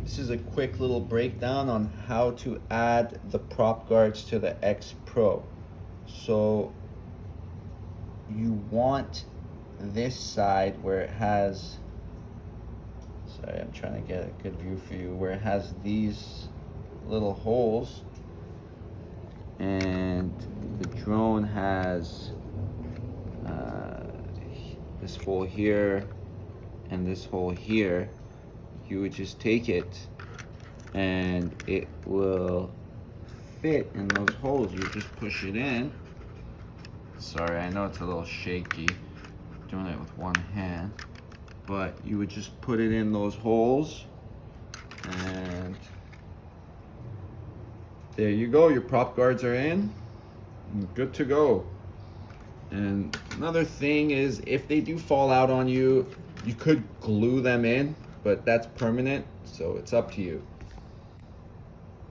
This is a quick little breakdown on how to add the prop guards to the X Pro. So you want this side where it has, sorry, I'm trying to get a good view for you, where it has these little holes, and the drone has this hole here and this hole here. You would just take it and it will fit in those holes. You just push it in. Sorry, I know it's a little shaky doing it with one hand, but you would just put it in those holes and there you go. Your prop guards are in. Good to go. And another thing is, if they do fall out on you, you could glue them in, but that's permanent, so it's up to you.